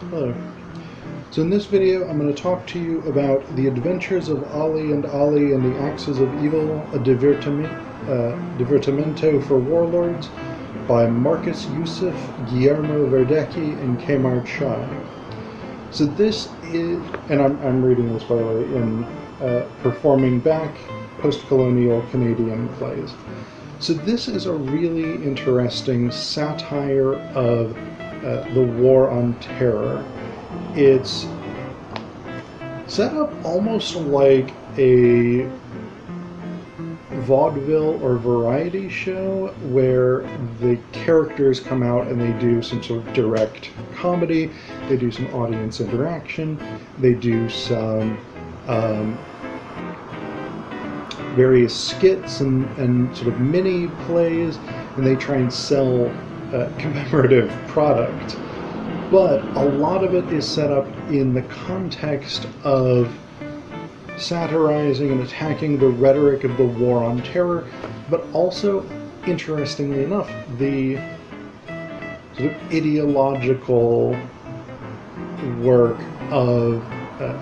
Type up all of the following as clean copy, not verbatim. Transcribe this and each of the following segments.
Hello. So in this video I'm going to talk to you about The Adventures of Ali and the Axes of Evil, a divertimento for warlords by Marcus Youssef, Guillermo Verdecchai, and Caymar. So this is, and I'm reading this by the way, in Performing Back Post-Colonial Canadian Plays. So this is a really interesting satire of the War on Terror. It's set up almost like a vaudeville or variety show where the characters come out and they do some sort of direct comedy, they do some audience interaction, they do some various skits and sort of mini plays, and they try and sell commemorative product. But a lot of it is set up in the context of satirizing and attacking the rhetoric of the War on Terror, but also, interestingly enough, the sort of ideological work of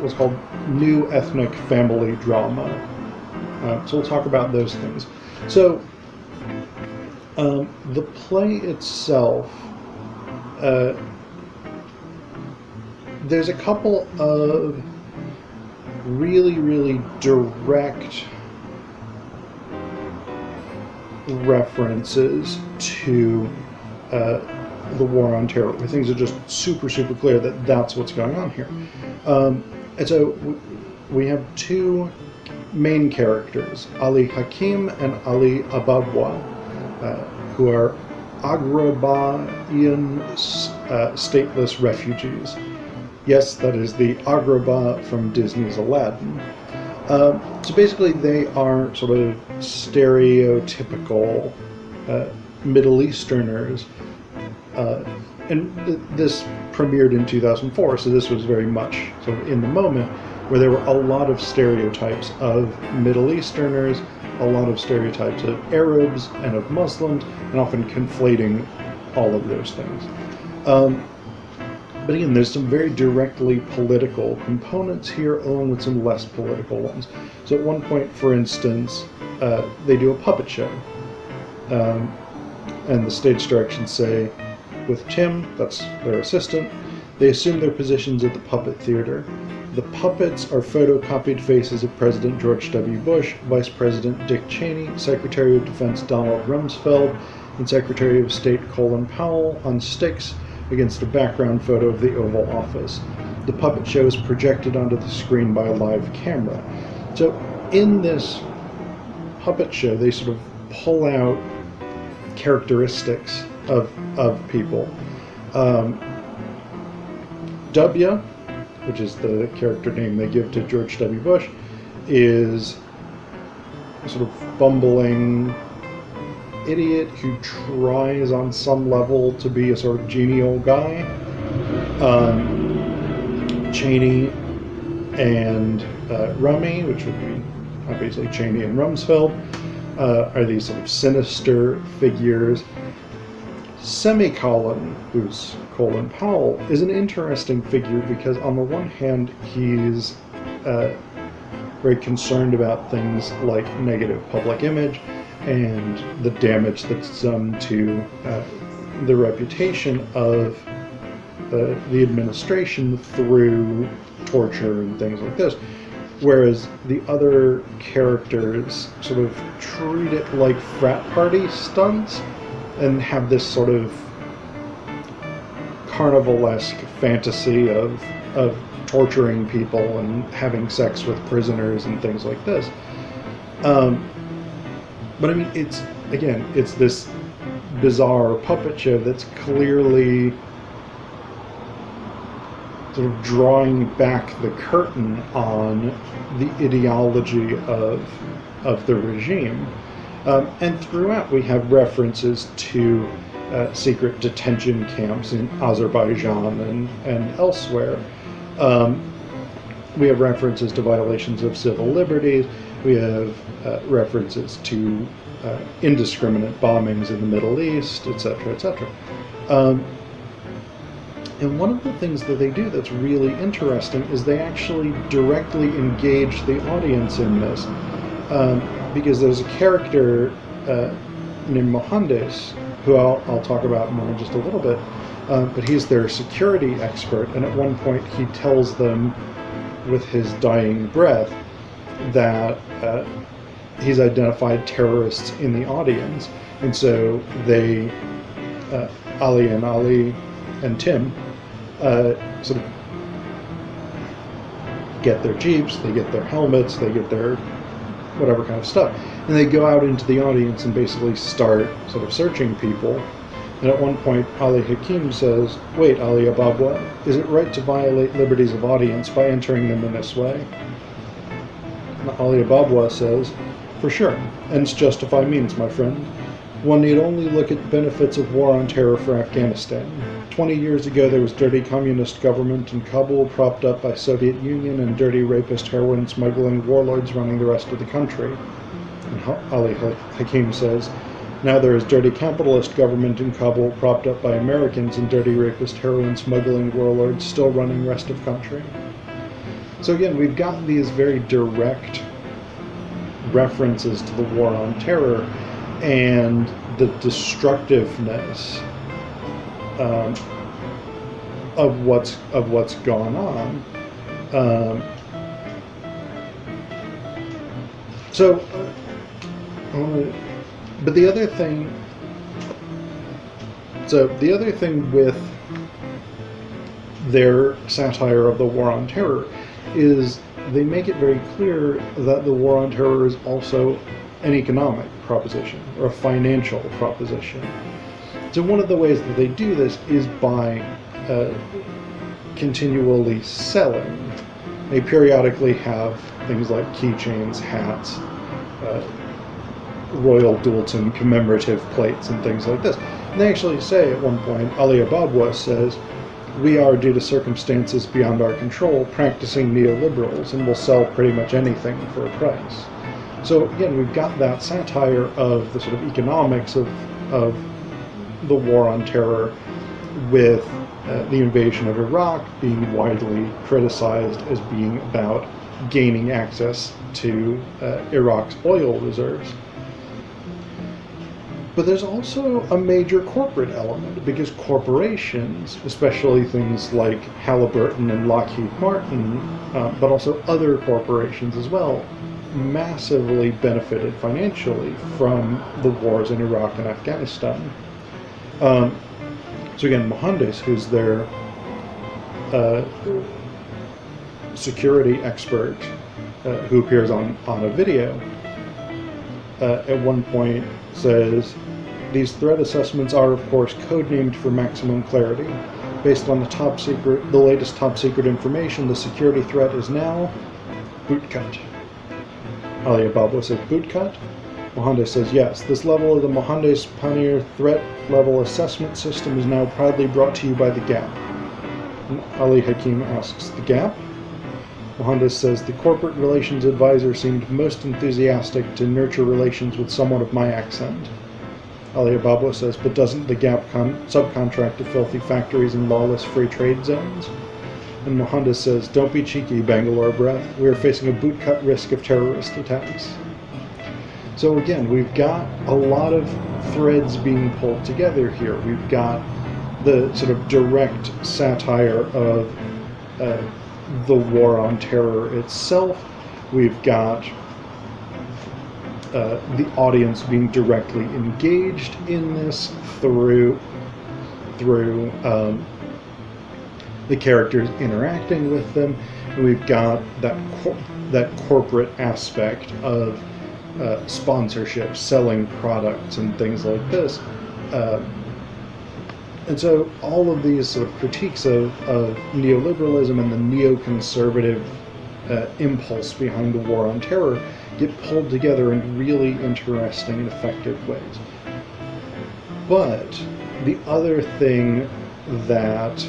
what's called new ethnic family drama. So we'll talk about those things. So the play itself, there's a couple of really direct references to the War on Terror, where things are just super clear that that's what's going on here. And so we have two main characters, Ali Hakim and Ali Ababwa, who are Agrabah-ian stateless refugees. Yes, that is the Agrabah from Disney's Aladdin. So basically they are sort of stereotypical Middle Easterners, and this premiered in 2004, so this was very much sort of in the moment, where there were a lot of stereotypes of Middle Easterners, a lot of stereotypes of Arabs and of Muslims, and often conflating all of those things. But again, there's some very directly political components here, along with some less political ones. So at one point, for instance, they do a puppet show. And the stage directions say, with Tim, that's their assistant, they assume their positions at the puppet theater. The puppets are photocopied faces of President George W. Bush, Vice President Dick Cheney, Secretary of Defense Donald Rumsfeld, and Secretary of State Colin Powell on sticks against a background photo of the Oval Office. The puppet show is projected onto the screen by a live camera. So in this puppet show, they sort of pull out characteristics of people. W, which is the character name they give to George W. Bush, is a sort of bumbling idiot who tries on some level to be a sort of genial guy. Cheney and Rummy, which would be obviously Cheney and Rumsfeld, are these sort of sinister figures. Semicolon, who's Colin Powell, is an interesting figure because on the one hand he's very concerned about things like negative public image and the damage that's done to the reputation of the administration through torture and things like this. Whereas the other characters sort of treat it like frat party stunts and have this sort of carnivalesque fantasy of torturing people and having sex with prisoners and things like this. But I mean, it's this bizarre puppet show that's clearly sort of drawing back the curtain on the ideology of the regime. And throughout we have references to secret detention camps in Azerbaijan and elsewhere. We have references to violations of civil liberties. We have references to indiscriminate bombings in the Middle East, etc., etc. And one of the things that they do that's really interesting is they actually directly engage the audience in this. Because there's a character named Mohandes, who I'll talk about more in just a little bit, but he's their security expert, and at one point he tells them with his dying breath that he's identified terrorists in the audience, and so they, Ali and Tim, sort of get their jeeps, they get their helmets, they get their whatever kind of stuff, and they go out into the audience and basically start sort of searching people. And at one point, Ali Hakim says, "Wait, Ali Ababwa, is it right to violate liberties of audience by entering them in this way?" And Ali Ababwa says, "For sure. Ends justify means, my friend. One need only look at the benefits of war on terror for Afghanistan. 20 years ago there was dirty communist government in Kabul propped up by Soviet Union and dirty rapist heroin smuggling warlords running the rest of the country." And Ali Hakim says, "Now there is dirty capitalist government in Kabul propped up by Americans and dirty rapist heroin smuggling warlords still running the rest of the country." So again, we've got these very direct references to the war on terror and the destructiveness of what's gone on. But the other thing with their satire of the war on terror is they make it very clear that the war on terror is also an economic proposition or a financial proposition. So one of the ways that they do this is by continually selling. They periodically have things like keychains, hats, Royal Doulton commemorative plates and things like this. And they actually say at one point, Ali Ababwa says, "We are, due to circumstances beyond our control, practicing neoliberals and will sell pretty much anything for a price." So again, we've got that satire of the sort of economics of the war on terror, with the invasion of Iraq being widely criticized as being about gaining access to Iraq's oil reserves. But there's also a major corporate element, because corporations, especially things like Halliburton and Lockheed Martin, but also other corporations as well, massively benefited financially from the wars in Iraq and Afghanistan. So again, Mohandes, who's their security expert, who appears on a video, at one point says, "These threat assessments are, of course, codenamed for maximum clarity. Based on the latest top secret information, the security threat is now bootcut." Ali Ababwa says, "Bootcut?" Mohandes says, "Yes. This level of the Mohandes Pioneer Threat Level Assessment System is now proudly brought to you by the Gap." And Ali Hakim asks, "The Gap?" Mohandes says, "The corporate relations advisor seemed most enthusiastic to nurture relations with someone of my accent." Ali Ababwa says, "But doesn't the Gap subcontract to filthy factories and lawless free trade zones?" And Mohandes says, "Don't be cheeky, Bangalore breath. We are facing a bootcut risk of terrorist attacks." So again, we've got a lot of threads being pulled together here. We've got the sort of direct satire of the war on terror itself. We've got the audience being directly engaged in this through the characters interacting with them. And we've got that corporate aspect of sponsorship, selling products, and things like this. And so all of these sort of critiques of neoliberalism and the neoconservative impulse behind the war on terror get pulled together in really interesting and effective ways. But the other thing that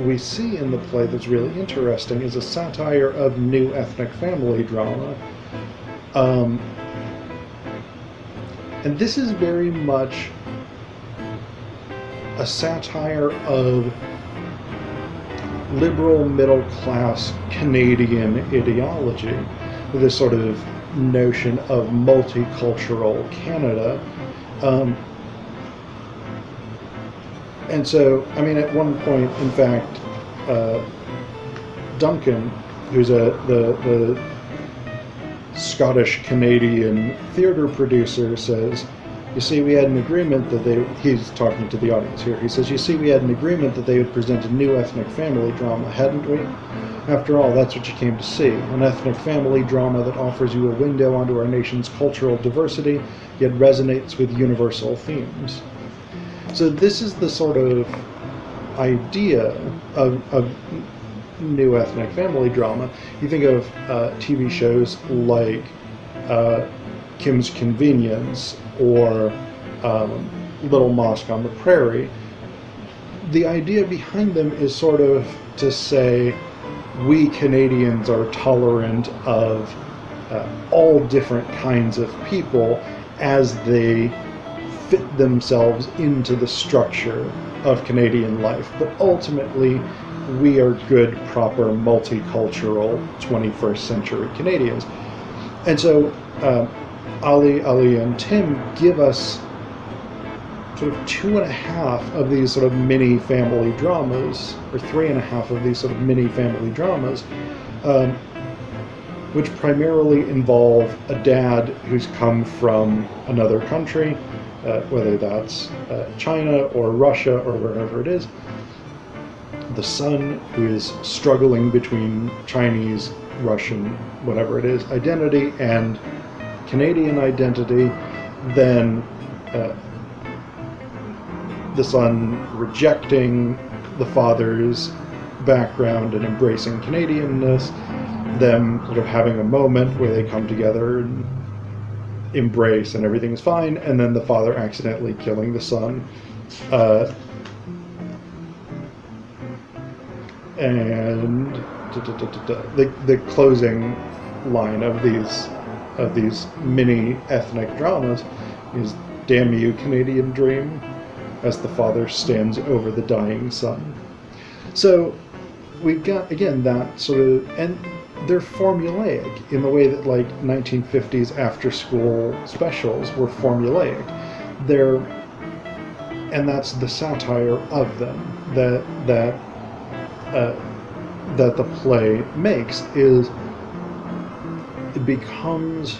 we see in the play that's really interesting is a satire of new ethnic family drama. And this is very much a satire of liberal middle-class Canadian ideology, this sort of notion of multicultural Canada. And so, I mean, at one point, in fact, Duncan, who's the Scottish-Canadian theater producer, says, you see, we had an agreement that he's talking to the audience here, he says, you see, we had an agreement that they would present a new ethnic family drama, hadn't we? After all, that's what you came to see, an ethnic family drama that offers you a window onto our nation's cultural diversity, yet resonates with universal themes. So this is the sort of idea of new ethnic family drama. You think of TV shows like Kim's Convenience or Little Mosque on the Prairie. The idea behind them is sort of to say we Canadians are tolerant of all different kinds of people as they fit themselves into the structure of Canadian life, but ultimately we are good, proper, multicultural 21st century Canadians. And so Ali, and Tim give us sort of 2.5 of these sort of mini family dramas, or 3.5 of these sort of mini family dramas, which primarily involve a dad who's come from another country, whether that's China or Russia or wherever it is, the son who is struggling between Chinese, Russian, whatever it is, identity and Canadian identity, then the son rejecting the father's background and embracing Canadianness, them sort of having a moment where they come together and embrace and everything's fine, and then the father accidentally killing the son. And the closing line of these mini ethnic dramas is "Damn you, Canadian dream," as the father stands over the dying son. So we've got, again, that sort of, and they're formulaic in the way that like 1950s after-school specials were formulaic. And that's the satire of them that the play makes, is it becomes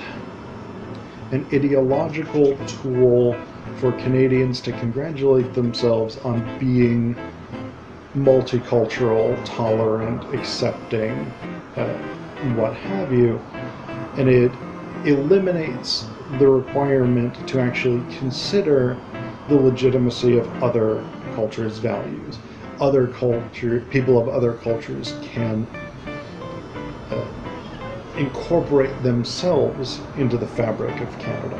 an ideological tool for Canadians to congratulate themselves on being multicultural, tolerant, accepting, what have you, and it eliminates the requirement to actually consider the legitimacy of other cultures' values. People of other cultures can incorporate themselves into the fabric of Canada.